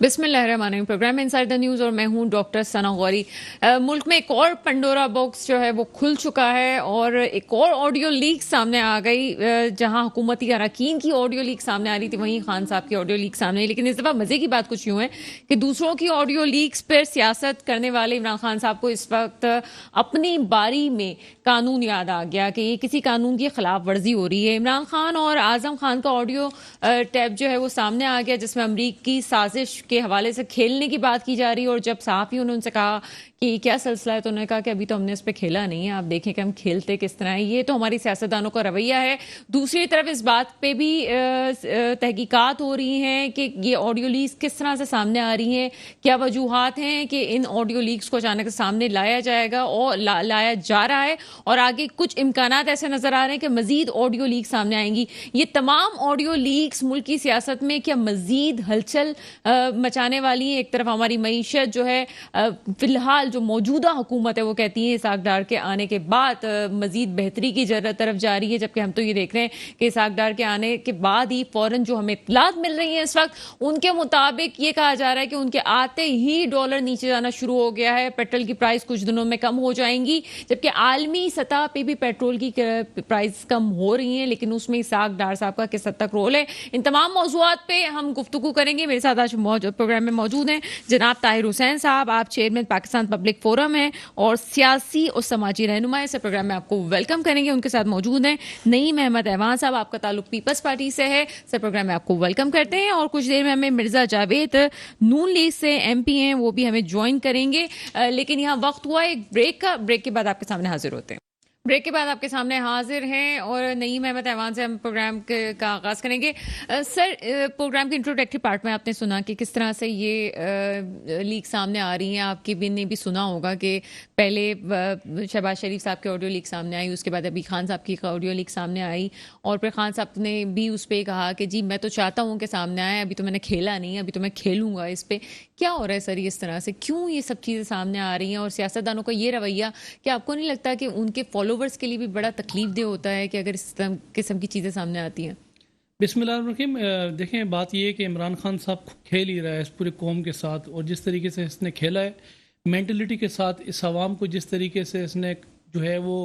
बिस्मिल्लाहिर्रहमानिर्रहीम। Programme inside the news और मैं हूं डॉक्टर सना गौरी। मुल्क में एक और पंडोरा बॉक्स जो है वो खुल चुका है और एक और ऑडियो लीक सामने आ गई। जहां हुकूमती अरकान की ऑडियो लीक सामने आ रही थी, वहीं खान साहब की ऑडियो लीक सामने आई। लेकिन इस दफ़ा मज़े की बात कुछ यूँ है कि दूसरों की ऑडियो लीक्स पर सियासत करने वाले इमरान खान साहब को इस वक्त अपनी बारी में कानून याद आ गया कि ये किसी कानून की खिलाफ वर्जी हो रही है। इमरान खान और आजम खान का ऑडियो टैप जो है वो सामने आ गया, जिसमें अमरीकी साजिश के हवाले से खेलने की बात की जा रही है। और जब सहाफ़ियों ने उनसे कहा कि क्या सिलसिला है, तो उन्होंने कहा कि अभी तो हमने इस पर खेला नहीं है, आप देखें कि हम खेलते किस तरह है। ये तो हमारी सियासतदानों का रवैया है। दूसरी तरफ इस बात पे भी तहकीकात हो रही हैं कि ये ऑडियो लीक्स किस तरह से सामने आ रही हैं, क्या वजूहात हैं कि इन ऑडियो लीक्स को अचानक से सामने लाया जाएगा और लाया जा रहा है, और आगे कुछ इम्कानात ऐसे नजर आ रहे हैं कि मजीद ऑडियो लीक सामने आएंगी। ये तमाम ऑडियो लीक्स मुल्क की सियासत में क्या मजीद हलचल मचाने वाली हैं? एक तरफ हमारी मईशत जो है फिलहाल जो मौजूदा हुकूमत है वो कहती है इसहाक डार के आने के बाद मजीद बेहतरी की तरफ जा रही है, जबकि हम तो ये देख रहे हैं कि इसहाक डार के आने के बाद ही फौरन जो हमें इत्तलात मिल रही है इस वक्त, उनके मुताबिक ये कहा जा रहा है कि उनके आते ही डॉलर नीचे जाना शुरू हो गया है, पेट्रोल की प्राइस कुछ दिनों में कम हो जाएंगी। जबकि आलमी सतह पे भी पेट्रोल की प्राइस कम हो रही है, लेकिन उसमें इसहाक डार साहब का किस हद तक रोल है, इन तमाम मौजूआत पे हम गुफ्तगू करेंगे। मेरे साथ आज प्रोग्राम में मौजूद हैं जनाब ताहिर हुसैन साहब, आप चेयरमैन पाकिस्तान पब्लिक फोरम हैं और सियासी और समाजी रहनुमा। इस प्रोग्राम में आपको वेलकम करेंगे। उनके साथ मौजूद हैं नईम अहमद ऐवान साहब, आपका ताल्लुक पीपल्स पार्टी से है, सर प्रोग्राम में आपको वेलकम करते हैं। और कुछ देर में हमें मिर्जा जावेद नून लीग से MP हैं, वो भी हमें ज्वाइन करेंगे। लेकिन यहाँ वक्त हुआ एक ब्रेक का, ब्रेक के बाद आपके सामने हाजिर होते हैं। ब्रेक के बाद आपके सामने हाजिर हैं और नईम अहमद ऐवान से हम प्रोग्राम का आगाज़ करेंगे। सर, प्रोग्राम के इंट्रोडक्टरी पार्ट में आपने सुना कि किस तरह से ये लीक सामने आ रही हैं। आपकी भी ने भी सुना होगा कि पहले शहबाज शरीफ साहब की ऑडियो लीक सामने आई, उसके बाद अभी खान साहब की ऑडियो लीक सामने आई, और फिर खान साहब ने भी उस पर कहा कि जी मैं तो चाहता हूँ कि सामने आए, अभी तो मैंने खेला नहीं, अभी तो मैं खेलूँगा इस पर। क्या हो रहा है सर ये इस तरह से, क्यों ये सब चीज़ें सामने आ रही हैं? और सियासतदानों का ये रवैया, कि आपको नहीं लगता कि उनके फॉलोवर्स के लिए भी बड़ा तकलीफ दे होता है कि अगर इस किस्म की चीज़ें सामने आती हैं? बिस्मिल्लाहिर्रहमानिर्रहीम। देखें, बात ये है कि इमरान खान साहब खेल ही रहा है इस पूरी कौम के साथ, और जिस तरीके से इसने खेला है मेंटलिटी के साथ, इस आवाम को जिस तरीके से इसने जो है वो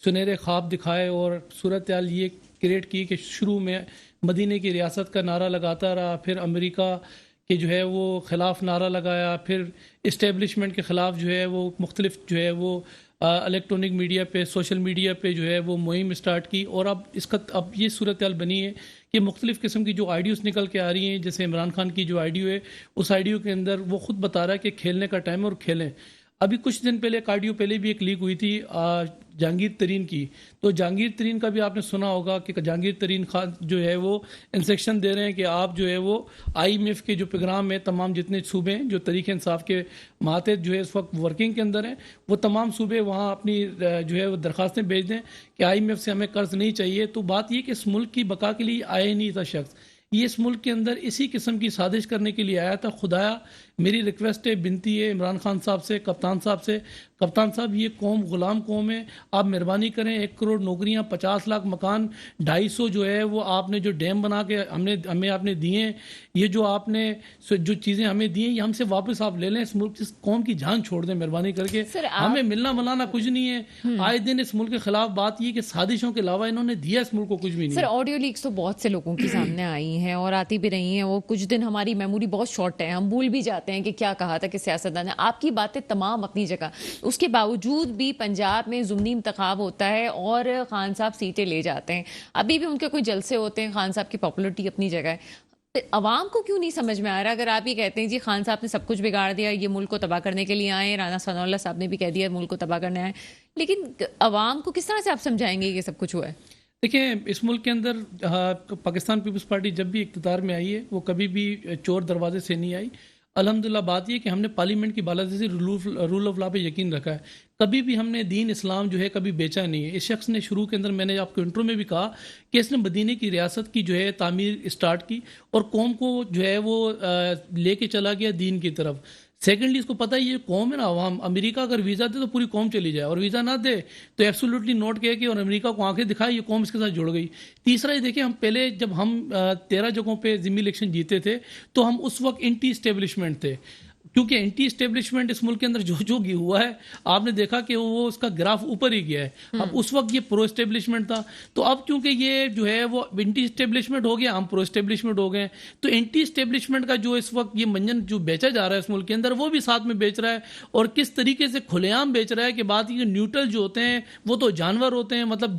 सुनहरे ख्वाब दिखाए और सूरत हाल ये क्रिएट की कि शुरू में मदीने की रियासत का नारा लगाता रहा, फिर अमेरिका के जो है वो ख़िलाफ़ नारा लगाया, फिर इस्टेब्लिशमेंट के ख़िलाफ़ जो है वो मुख्तलिफ जो है वो इलेक्ट्रॉनिक मीडिया पे, सोशल मीडिया पे जो है वो मुहिम स्टार्ट की। और अब ये सूरत हाल बनी है कि मुख्तलिफ़ किस्म की जो आइडियोज़ निकल के आ रही हैं, जैसे इमरान खान की जो आइडियो है, उस आइडियो के अंदर वो ख़ुद बता रहा है कि खेलने का टाइम है और खेलें। अभी कुछ दिन पहले एक आइडियो पहले भी एक लीक हुई थी जहांगीर तरीन की, तो जहांगीर तरीन का भी आपने सुना होगा कि जहांगीर तरीन खान जो है वो इंस्ट्रक्शन दे रहे हैं कि आप जो है वो IMF के जो प्रोग्राम है, तमाम जितने सूबे हैं जो तरीक़े इंसाफ के मातहत जो है इस वक्त वर्किंग के अंदर हैं, वो तमाम सूबे वहाँ अपनी जो है वो दरख्वास्तें भेज दें कि IMF से हमें कर्ज नहीं चाहिए। तो बात ये कि इस मुल्क की बका के लिए आया नहीं था शख्स, ये इस मुल्क के अंदर इसी किस्म की साजिश करने के लिए आया था। खुदाया मेरी रिक्वेस्ट है, बिनती है इमरान खान साहब से, कप्तान साहब से, कप्तान साहब ये कौम गुलाम कौम है, आप मेहरबानी करें 1 करोड़ नौकरियां, 50 लाख मकान, 250 जो है वो आपने जो डैम बना के हमें आपने दिए, ये जो आपने जो चीज़ें हमें दी हैं ये हमसे वापस आप ले लें। इस मुल्क इस कौम की जान छोड़ दें मेहरबानी करके, हमें मिलना मलाना कुछ नहीं है। आए दिन इस मुल्क के खिलाफ बात ये कि साजिशों के अलावा इन्होंने दिया इस मुल्क को कुछ भी नहीं। सर, ऑडियो लीक्स तो बहुत से लोगों की सामने आई हैं और आती भी रही हैं, वो कुछ दिन हमारी मेमोरी बहुत शॉर्ट है, हम भूल भी जाते हैं कि क्या कहा था कि सियासतदान ने। आपकी बातें तमाम अपनी जगह, उसके बावजूद भी पंजाब में ज़ुम्नी इंतखाब होता है और खान साहब सीटें ले जाते हैं, अभी भी उनके कोई जलसे होते हैं, खान साहब की पॉपुलरिटी अपनी जगह है। अवाम को क्यों नहीं समझ में आ रहा? अगर आप ये कहते हैं जी खान साहब ने सब कुछ बिगाड़ दिया, ये मुल्क को तबाह करने के लिए आए, राना सनाउल्लाह साहब ने भी कह दिया मुल्क को तबाह करने आए, लेकिन अवाम को किस तरह से आप समझाएंगे ये सब कुछ हुआ है? देखिए, इस मुल्क के अंदर पाकिस्तान पीपल्स पार्टी जब भी इक़्तिदार में आई है वो कभी भी चोर दरवाजे से नहीं आई। अल्हम्दुलिल्लाह बात ये कि हमने पार्लियामेंट की बालादस्ती से रूल ऑफ लॉ पे यकीन रखा है, कभी भी हमने दीन इस्लाम जो है कभी बेचा नहीं है। इस शख्स ने शुरू के अंदर, मैंने आपको इंट्रो में भी कहा कि इसने मदीने की रियासत की जो है तामीर स्टार्ट की और कौम को जो है वो लेके चला गया दीन की तरफ। सेकेंडली इसको पता है ये कौम है ना, हम अमेरिका अगर वीज़ा दे तो पूरी कौम चली जाए, और वीज़ा ना दे तो एब्सोल्युटली नोट कह के और अमेरिका को आंखें दिखाए ये कौम इसके साथ जुड़ गई। तीसरा ये देखिए, हम पहले जब हम 13 जगहों पे ज़िम्मी इलेक्शन जीते थे तो हम उस वक्त एंटी स्टेब्लिशमेंट थे, क्योंकि एंटी स्टेब्लिशमेंट इस मुल्क के अंदर जो जो हुआ है आपने देखा कि वो उसका ग्राफ ऊपर ही गया है। अब उस वक्त ये प्रो एस्टेब्लिशमेंट था, तो अब क्योंकि ये जो है वो एंटी स्टेब्लिशमेंट हो गया, हम प्रो एस्टेब्लिशमेंट हो गए। तो एंटी स्टेब्लिशमेंट का जो इस वक्त ये मंजन जो बेचा जा रहा है इस मुल्क के अंदर, वो भी साथ में बेच रहा है, और किस तरीके से खुलेआम बेच रहा है कि बात ये न्यूट्रल जो होते हैं वो तो जानवर होते हैं, मतलब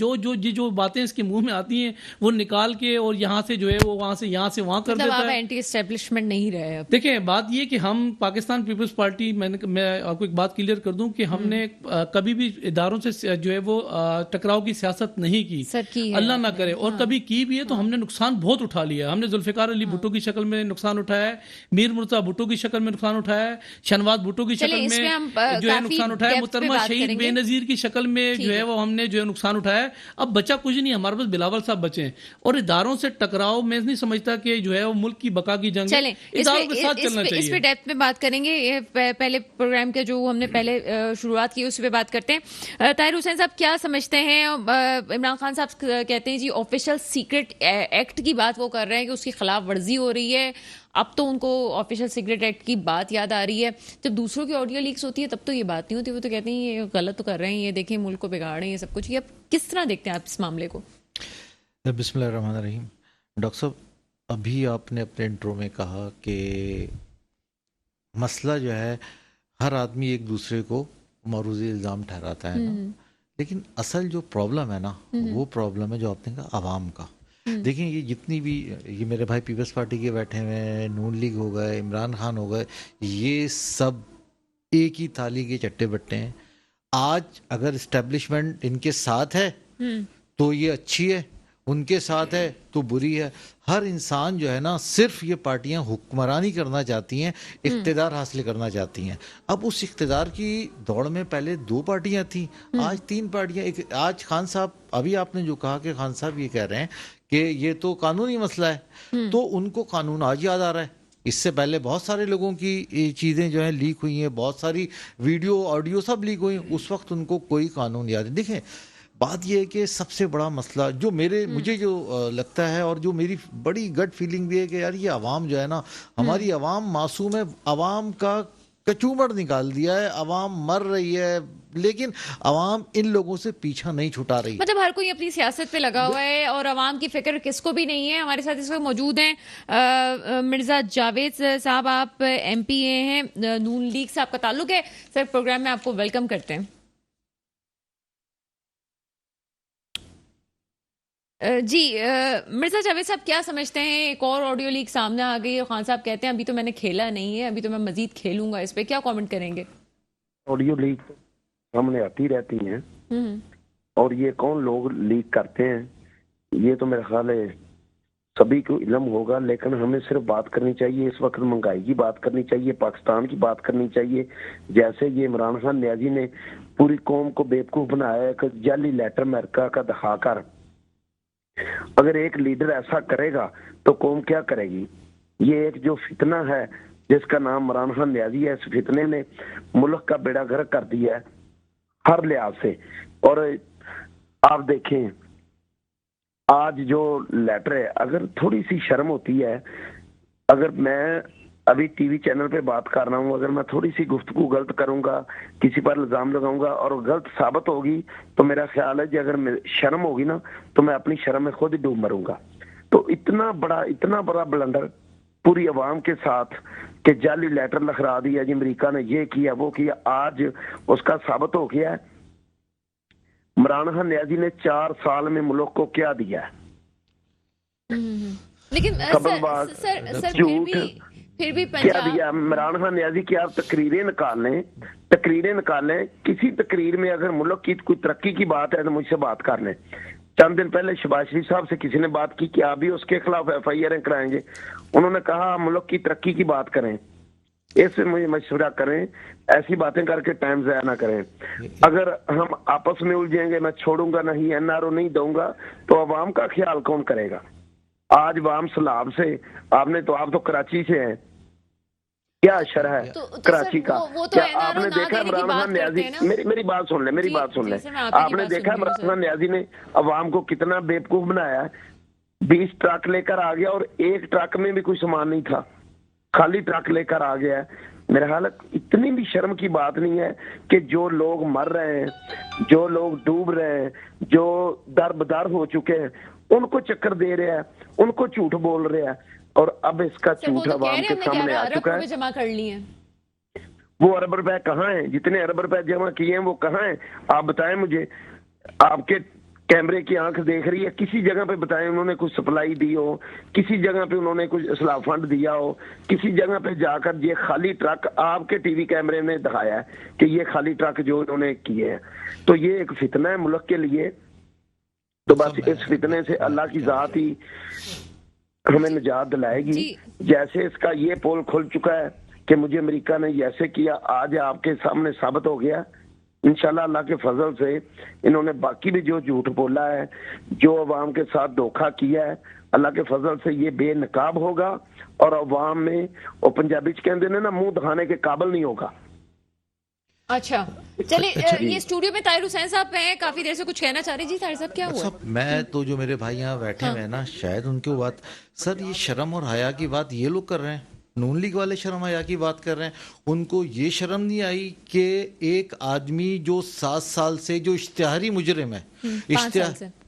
जो बातें इसके मुंह में आती हैं वो निकाल के और यहाँ से जो है वो वहाँ से वहाँ कर देता है। एंटी एस्टेब्लिशमेंट नहीं रहे। देखिए बात ये कि हम पाकिस्तान पीपल्स पार्टी, मैं आपको एक बात क्लियर कर दूं कि हमने कभी भी इदारों से जो है वो टकराव की सियासत नहीं की, अल्लाह ना करे, और कभी की भी है तो हमने नुकसान बहुत उठा लिया। हमने जुल्फिकार अली भुट्टो की शक्ल में नुकसान उठाया है, मीर मुर्तजा भुट्टो की शक्ल में नुकसान उठाया है, शहनवाज भुट्टो की शक्ल में जो है नुकसान उठाया है, मुहतरमा शहीद बेनजीर की शक्ल में जो है वो हमने जो है नुकसान उठाया है। अब बचा कुछ नहीं, हमारे पास बिलावल साहब बचे हैं, और इदारों से टकराव मैं नहीं समझता कि जो है वो मुल्क की बका की जंग है, इदारों के साथ चलना चाहिए। इस पे डेप्थ में बात करेंगे, ये पहले प्रोग्राम के जो हमने पहले शुरुआत की उस पे बात करते हैं। ताहिर हुसैन साहब क्या समझते हैं? इमरान खान साहब कहते हैं जी ऑफिशियल सीक्रेट एक्ट की बात वो कर रहे हैं कि उसकी खिलाफ वर्जी हो रही है। अब तो उनको ऑफिशियल सीक्रेट एक्ट की बात याद आ रही है। जब दूसरों की ऑडियो लीक्स होती है तब तो ये बात नहीं होती, वो तो कहते हैं ये गलत तो कर रहे हैं, ये देखें मुल्क को बिगाड़ रहे हैं, ये सब कुछ। ये अब किस तरह देखते हैं आप इस मामले को? बिस्मिल्लाहिर्रहमानिर्रहीम। डॉक्टर साहब, अभी आपने अपने इंट्रो में कहा कि मसला जो है हर आदमी एक दूसरे को मरूज़ी इल्ज़ाम ठहराता है ना, लेकिन असल जो प्रॉब्लम है ना वो प्रॉब्लम है जो आपने कहा आवाम का। देखें ये जितनी भी, ये मेरे भाई पीपल्स पार्टी के बैठे हुए हैं, नून लीग हो गए, इमरान खान हो गए, ये सब एक ही थाली के चट्टे बट्टे हैं। आज अगर इस्टेब्लिशमेंट इनके साथ है तो ये अच्छी है, उनके साथ है तो बुरी है। हर इंसान जो है ना सिर्फ ये पार्टियां हुक्मरानी करना चाहती हैं, इख्तिदार हासिल करना चाहती हैं। अब उस इख्तिदार की दौड़ में पहले 2 पार्टियां थी, आज 3 पार्टियां। आज खान साहब, अभी आपने जो कहा कि खान साहब ये कह रहे हैं कि ये तो कानूनी मसला है, तो उनको कानून आज याद आ रहा है। इससे पहले बहुत सारे लोगों की चीज़ें जो हैं लीक हुई हैं, बहुत सारी वीडियो ऑडियो सब लीक हुई, उस वक्त उनको कोई कानून याद नहीं। देखें बात यह है कि सबसे बड़ा मसला जो मुझे जो लगता है, और जो मेरी बड़ी गट फीलिंग भी है कि यार ये अवाम जो है ना, हमारी अवाम मासूम है, अवाम का कचूमर निकाल दिया है, अवाम मर रही है, लेकिन अवाम इन लोगों से पीछा नहीं छुटा रही। मतलब हर कोई अपनी सियासत पे लगा हुआ है और अवाम की फिक्र किसको भी नहीं है। हमारे साथ इस वक्त मौजूद हैं मिर्जा जावेद साहब, आप MPA हैं, नून लीग से आपका ताल्लुक है। सर प्रोग्राम में आपको वेलकम करते हैं। जी मिर्जा जावेद साहब, क्या समझते हैं? एक और ऑडियो लीक सामने आ गई है, खान साहब कहते हैं अभी तो मैंने खेला नहीं है, अभी तो मैं मजीद खेलूंगा। इस पे क्या कमेंट करेंगे? ऑडियो लीक सामने आती रहती हैं, और ये कौन लोग लीक करते हैं ये तो मेरा ख्याल है सभी को इल्म होगा, लेकिन हमें सिर्फ बात करनी चाहिए। इस वक्त महंगाई की बात करनी चाहिए, पाकिस्तान की बात करनी चाहिए। जैसे ये इमरान खान न्याजी ने पूरी कौम को बेवकूफ बनाया है कि जाली लेटर अमेरिका का दिखाकर, अगर एक लीडर ऐसा करेगा तो कौम क्या करेगी? ये एक जो फितना है जिसका नाम इमरान खान न्याजी है, इस फितने ने मुल्क का बेड़ा गर्क कर दिया है हर लिहाज से। और आप देखें आज जो लेटर है, अगर थोड़ी सी शर्म होती है, अगर मैं अभी टीवी चैनल पे बात कर रहा हूँ, अगर मैं थोड़ी सी गुफ्तगू गलत करूंगा, किसी पर इल्जाम लगाऊंगा और गलत साबित होगी, तो मेरा ख्याल है कि अगर शर्म होगी ना तो मैं अपनी शर्म में खुद ही डूब मरूंगा। तो इतना बड़ा ब्लंडर पूरी आवाम के साथ कि जाली लेटर लखरा दिया जी, अमेरिका ने ये किया वो किया, आज उसका साबित हो गया है। इमरान खान न्याजी ने 4 साल में मुल्क को क्या दिया है? लेकिन सर फिर भी क्या दिया इमरान खान न्याजी की? आप तकरीरें निकाल लें, किसी तकरीर में अगर मुल्क की कोई तरक्की की बात है तो मुझसे बात कर लें। चंद दिन पहले शहबाज शरीफ साहब से किसी ने बात की कि आप भी उसके खिलाफ FIR कराएंगे। उन्होंने कहा मुल्क की तरक्की की बात करें, इससे मुझे मशवरा करें, ऐसी बातें करके टाइम ज़ाया ना करें। अगर हम आपस में उलझेंगे, मैं छोड़ूंगा नहीं, NRO नहीं दूंगा, तो अवाम का ख्याल कौन करेगा? आज अवाम सैलाब से, आप तो कराची से हैं, کیا شرح ہے تو کراچی کا؟ وہ تو کیا آپ نے دیکھا عمران خان نیازی، میری بات سن لیں، میری بات سن لیں، آپ نے دیکھا عمران خان نیازی نے عوام کو کتنا بیوقوف بنایا ہے؟ 20 ٹرک لے کر آ گیا اور ایک ٹرک میں بھی کوئی سامان نہیں تھا، خالی ٹرک لے کر آ گیا ہے۔ میرا خیال ہے اتنی بھی شرم کی بات نہیں ہے کہ جو لوگ مر رہے ہیں، جو لوگ ڈوب رہے ہیں، جو در بدر ہو چکے ہیں، ان کو چکر دے رہے ہیں، ان کو جھوٹ بول رہے ہیں، اور اب اس کا جھوٹ عوام کے سامنے آ چکا ہے۔ جمع کر لی ہیں وہ ارب روپے کہاں ہیں؟ جتنے ارب روپے جمع کیے ہیں وہ کہاں ہیں؟ آپ بتائیں مجھے، آپ کے کیمرے کی آنکھ دیکھ رہی ہے، کسی جگہ پہ بتائیں انہوں نے کچھ سپلائی دی ہو، کسی جگہ پہ انہوں نے کچھ اصلاح فنڈ دیا ہو، کسی جگہ پہ جا کر یہ خالی ٹرک آپ کے ٹی وی کیمرے نے دکھایا ہے کہ یہ خالی ٹرک جو انہوں نے کیے ہیں؟ تو یہ ایک فتنہ ہے ملک کے لیے، تو بس اس فتنے سے اللہ کی ذات ہی ہمیں نجات دلائے گی۔ جیسے اس کا یہ پول کھل چکا ہے کہ مجھے امریکہ نے ایسے کیا، آج آپ کے سامنے ثابت ہو گیا۔ انشاءاللہ اللہ کے فضل سے انہوں نے باقی بھی جو جھوٹ بولا ہے، جو عوام کے ساتھ دھوکہ کیا ہے، اللہ کے فضل سے یہ بے نقاب ہوگا اور عوام میں، اور پنجابی چ کہندے نے نا، منہ دکھانے کے قابل نہیں ہوگا۔ اچھا چلے، یہ اسٹوڈیو میں طاہر حسین صاحب ہیں، کافی دیر سے کچھ کہنا چاہ رہے جی طاہر صاحب کیا ہوا؟ میں تو جو میرے بھائی یہاں بیٹھے ہوئے ہیں نا، شاید ان کی بات، سر یہ شرم اور حیا کی بات یہ لوگ کر رہے ہیں، نون لیگ والے شرم حیا کی بات کر رہے ہیں، ان کو یہ شرم نہیں آئی کہ ایک آدمی جو 7 سال سے جو اشتہاری مجرم ہے،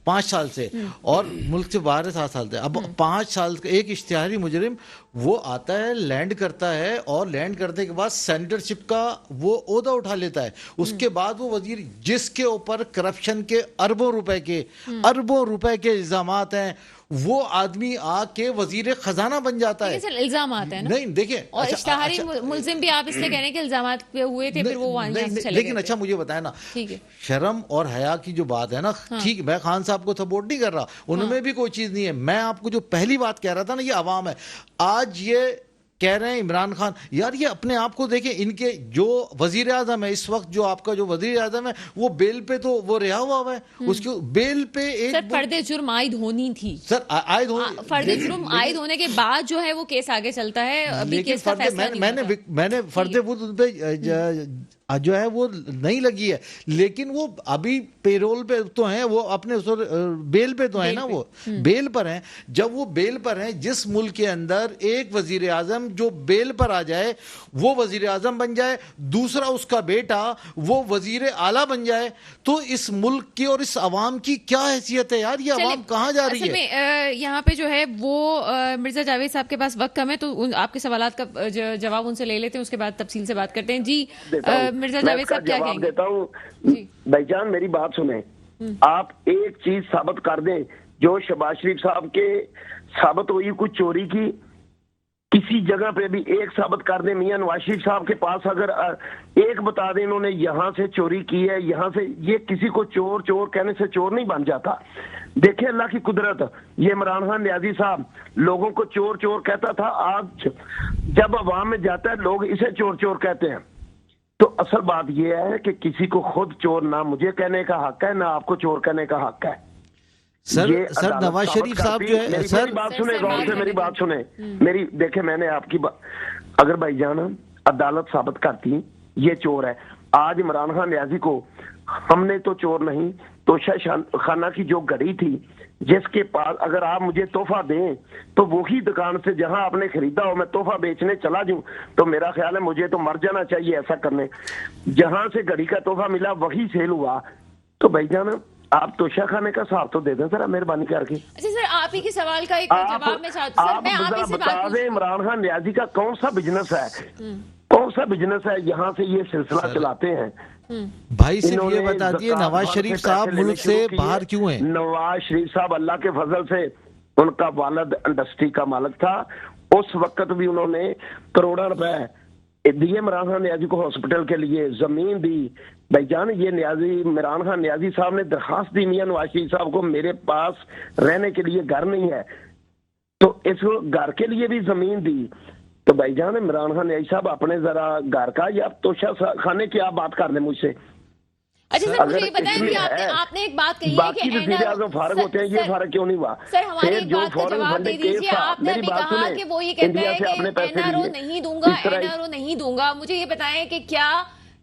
5 سال سے اور ملک سے باہر 7 سال سے، اب 5 سال کا ایک اشتہاری مجرم وہ آتا ہے، لینڈ کرتا ہے، اور لینڈ کرنے کے بعد سینیٹرشپ کا وہ عہدہ اٹھا لیتا ہے، اس کے بعد وہ وزیر، جس کے اوپر کرپشن کے اربوں روپے کے الزامات ہیں، وہ آدمی آ کے وزیر خزانہ بن جاتا ہے۔ الزامات ہیں نہیں دیکھیں، اور اشتہاری ملزم بھی آپ اس لیے کہہ رہے ہیں کہ الزامات پہ ہوئے تھے، پھر وہ وہاں سے چلے گئے۔ لیکن اچھا مجھے بتائیں نا، شرم اور حیا کی جو بات ہے نا، ٹھیک، میں خان صاحب کو سپورٹ نہیں کر رہا، ان میں بھی کوئی چیز نہیں ہے، میں آپ کو جو پہلی بات کہہ رہا تھا نا، یہ عوام ہے۔ آج یہ کہہ رہے ہیں عمران خان، یار یہ اپنے آپ کو دیکھیں، ان کے جو وزیر اعظم ہے اس وقت، جو آپ کا جو وزیر اعظم ہے، وہ بیل پہ تو وہ رہا ہوا ہے، اس کی بیل پہ ایک سر فرد جرم عائد ہونی تھی، سر عائد ہونی، فرد جرم عائد ہونے کے بعد جو ہے وہ کیس آگے چلتا ہے، ابھی کیس کا فیصلہ نہیں ہوتا۔ میں نے فرد وجود پہ جو ہے وہ نہیں لگی ہے، لیکن وہ ابھی پیرول پہ تو ہیں، وہ اپنے بیل پہ تو ہیں نا، وہ بیل پر ہیں۔ جب وہ بیل پر ہیں، جس ملک کے اندر ایک وزیر اعظم جو بیل پر آ جائے وہ وزیر اعظم بن جائے، دوسرا اس کا بیٹا وہ وزیر اعلیٰ بن جائے، تو اس ملک کی اور اس عوام کی کیا حیثیت ہے یار؟ یہ عوام کہاں جا رہی ہے؟ یہاں پہ جو ہے وہ مرزا جاوید صاحب کے پاس وقت کم ہے، تو آپ کے سوالات کا جواب ان سے لے لیتے ہیں، اس کے بعد تفصیل سے بات کرتے ہیں۔ جی مرزا جاوید صاحب کیا کہیں گے؟ دیتا ہوں بھائی جان، میری بات سنیں، آپ ایک چیز ثابت کر دیں، جو شہباز شریف صاحب کے ثابت ہوئی کچھ چوری کی، کسی جگہ پہ بھی ایک ثابت کر دیں۔ میاں نواز شریف صاحب کے پاس اگر ایک بتا دیں انہوں نے یہاں سے چوری کی ہے، یہاں سے، یہ کسی کو چور چور کہنے سے چور نہیں بن جاتا۔ دیکھیں اللہ کی قدرت، یہ عمران خان نیازی صاحب لوگوں کو چور چور کہتا تھا، آج جب عوام میں جاتا ہے لوگ اسے چور چور کہتے ہیں۔ تو اصل بات یہ ہے کہ کسی کو خود چور نہ مجھے کہنے کا حق ہے، نہ آپ کو چور کہنے کا حق ہے۔ سر نواز شریف صاحب جو ہے، میری بات سنیں غور سے، میری بات سنیں، میری دیکھیں، میں نے آپ کی اگر بھائی جان عدالت ثابت کرتی یہ چور ہے، آج عمران خان نیازی کو ہم نے تو چور نہیں، توشہ خانہ کی جو گھڑی تھی جس کے پاس اگر آپ مجھے تحفہ دیں تو وہی دکان سے جہاں آپ نے خریدا ہو میں تحفہ بیچنے چلا جاؤں تو میرا خیال ہے مجھے تو مر جانا چاہیے ایسا کرنے۔ جہاں سے گھڑی کا تحفہ ملا وہی سیل ہوا، تو بھائی جان آپ توشہ خانے کا حساب تو دے دیں ذرا مہربانی کر کے۔ اچھا سر، آپ ہی کے سوال کا ایک جواب میں چاہتا ہوں، میں آپ ہی سے بتا دیں عمران خان نیازی کا کون سا بزنس ہے، کون سا بزنس ہے یہاں سے یہ سلسلہ چلاتے ہیں؟ بھائی صرف یہ بتا دیے نواز شریف صاحب ملک سے باہر کیوں ہیں؟ نواز شریف صاحب اللہ کے فضل سے، ان کا والد انڈسٹری کا مالک تھا، اس وقت بھی انہوں نے کروڑوں روپے دیے عمران خان نیازی کو ہاسپٹل کے لیے، زمین دی۔ بھائی جان یہ نیازی عمران خان نیازی صاحب نے درخواست دی میاں نواز شریف صاحب کو، میرے پاس رہنے کے لیے گھر نہیں ہے، تو اس گھر کے لیے بھی زمین دی۔ تو بھائی جان عمران خان نیازی صاحب اپنے ذرا گھر کا یا توشہ خانے کی آپ بات کر دیں مجھ سے۔ अच्छा सर, मुझे ये बताएं कि आपने एक बात कही है बाकी कि वज़ीर आज़म फारग होते हैं, ये फर्क क्यों नहीं हुआ? सर हमारी फिर एक जो बात का फॉरेन जवाब दे फंडिंग दीजिए। केस था, आपने मेरी अभी बात कहा सुने, कि वो ये कहते इंडिया हैं से अपने कि पैसे एनआरओ लिए, नहीं दूंगा, इस तरह एनआरओ नहीं दूंगा। मुझे ये बताएं कि क्या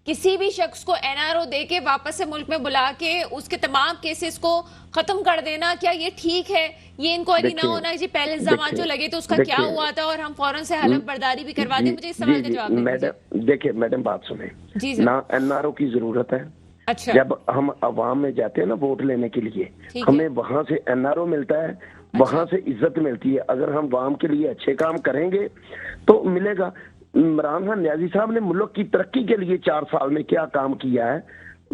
किसी भी शख्स को एनआरओ दे के वापस से मुल्क में बुला के उसके तमाम केसेस को खत्म कर देना, क्या ये ठीक है? ये इंक्वायरी ना होना जी, पहले इल्जाम जो लगे तो उसका क्या हुआ था और हम फौरन से हलफ बर्दारी भी करवा दें? मुझे इस सवाल का जवाब दीजिए। देखिए मैडम, बात सुने जी सर। ना, एनआरओ की जरूरत है। अच्छा, जब हम अवाम में जाते हैं ना वोट लेने के लिए, ठीक है। हमें वहां से एनआरओ मिलता है, वहां से इज्जत मिलती है। अगर हम अवाम के लिए अच्छे काम करेंगे तो मिलेगा। इमरान खान न्याजी साहब ने मुल्क की तरक्की के लिए 4 साल में क्या काम किया है?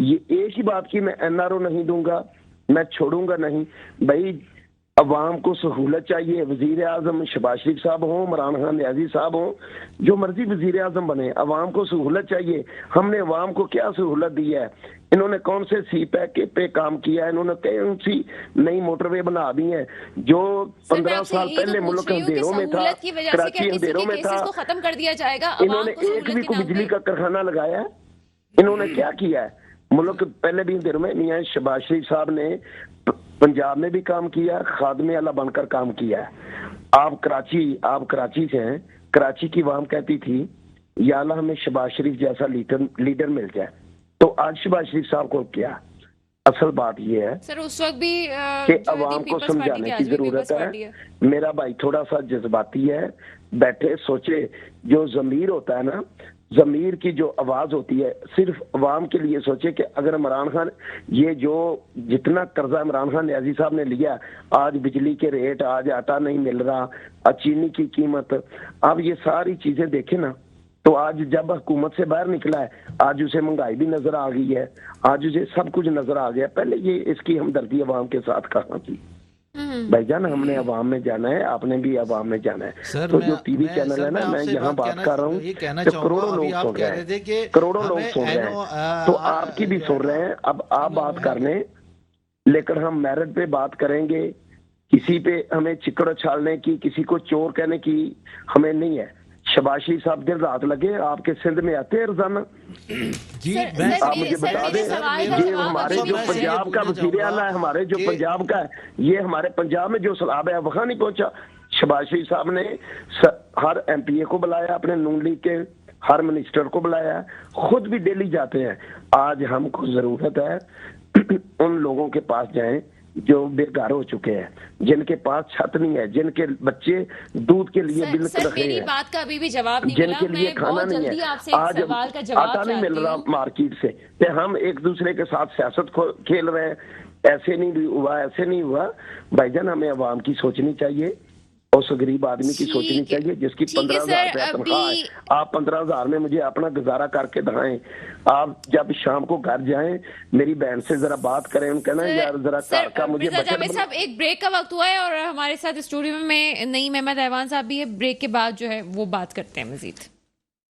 ये एक ही बात की मैं एनआरओ नहीं दूंगा, मैं छोड़ूंगा नहीं। भाई अवाम को सहूलत चाहिए। वजीर आजम शहबाज शरीफ साहब हो, इमरान खान न्याजी साहब हो, जो मर्जी वजीर आजम बने, अवाम को सहूलत चाहिए। हमने अवाम को क्या सहूलत दी है? इन्होंने कौन से सी पैक पे काम किया है? इन्होंने कौन सी नई मोटरवे बना दी है? जो 15 साल पहले मुल्क अंधेरों में था, कराची अंधेरों में था, खत्म कर दिया जाएगा। इन्होंने एक भी को बिजली का कारखाना लगाया है? इन्होंने क्या किया है? मुल्क पहले भी अंधेरों में मियां शहबाज शरीफ साहब ने पंजाब में भी काम किया, खादमे आला बनकर काम किया है। आप कराची से हैं, कराची की आवाम कहती थी या अल्लाह हमें शहबाज शरीफ जैसा लीडर मिल जाए। तो आज शहबाज शरीफ साहब को क्या? असल बात ये है सर उस वक्त भी कि अवाम को समझाने की जरूरत है। मेरा भाई थोड़ा सा जज्बाती है, बैठे सोचे। जो जमीर होता है ना, जमीर की जो आवाज होती है, सिर्फ अवाम के लिए सोचे कि अगर इमरान खान, ये जो जितना कर्जा इमरान खान न्याजी साहब ने लिया, आज बिजली के रेट, आज आटा नहीं मिल रहा, आज चीनी की कीमत, अब ये सारी चीजें देखें ना, तो आज जब हुकूमत से बाहर निकला है, आज उसे महंगाई भी नजर आ गई है, आज उसे सब कुछ नजर आ गया। पहले ये इसकी हमदर्दी अवाम के साथ कहाँ थी? भाईजान, हमने अवाम में जाना है, आपने भी अवाम में जाना है। सर, तो जो टीवी चैनल है ना, मैं यहाँ बात कर रहा हूँ, करोड़ों लोग सुन रहे हैं, करोड़ों लोग सुन रहे हैं, तो आपकी भी सुन रहे हैं। अब आप बात करने, लेकिन हम मेरिट पे बात करेंगे। किसी पे हमें चिकड़ उछालने की, किसी को चोर कहने की हमें नहीं है। शहबाज शरीफ साहब दिन रात लगे आपके सिंध में आते हैं रोजाना जी। आप मुझे बता दें, ये हमारे जो पंजाब का वज़ीर आला है, हमारे जो पंजाब का है, ये हमारे पंजाब में जो सलाब है वहां नहीं पहुंचा। शहबाज शरीफ साहब ने हर एमपीए को बुलाया, अपने नून लीग के हर मिनिस्टर को बुलाया, खुद भी डेली जाते हैं। आज हमको जरूरत है उन लोगों के पास जाएं जो बेघर हो चुके हैं, जिनके पास छत नहीं है, जिनके बच्चे दूध के लिए बिलक रहे हैं, बात का अभी भी जवाब नहीं जिनके लिए खाना नहीं है, आज आटा नहीं मिल रहा मार्केट से, तो हम एक दूसरे के साथ सियासत खेल रहे हैं। ऐसे नहीं हुआ, ऐसे नहीं हुआ। भाईजान, हमें अवाम की सोचनी चाहिए, उस गरीब आदमी की सोचनी चाहिए जिसकी 15,000 रुपया तनख्वाह है। आप 15,000 में मुझे अपना गुजारा करके दिखाएं। आप जब शाम को घर जाएं, मेरी बहन से जरा बात करें, उनका ना यार जरा घर का मुझे साहब, एक ब्रेक का वक्त हुआ है और हमारे साथ स्टूडियो में नईम अहमद ऐवान साहब भी है। ब्रेक के बाद जो है वो बात करते हैं मजीद।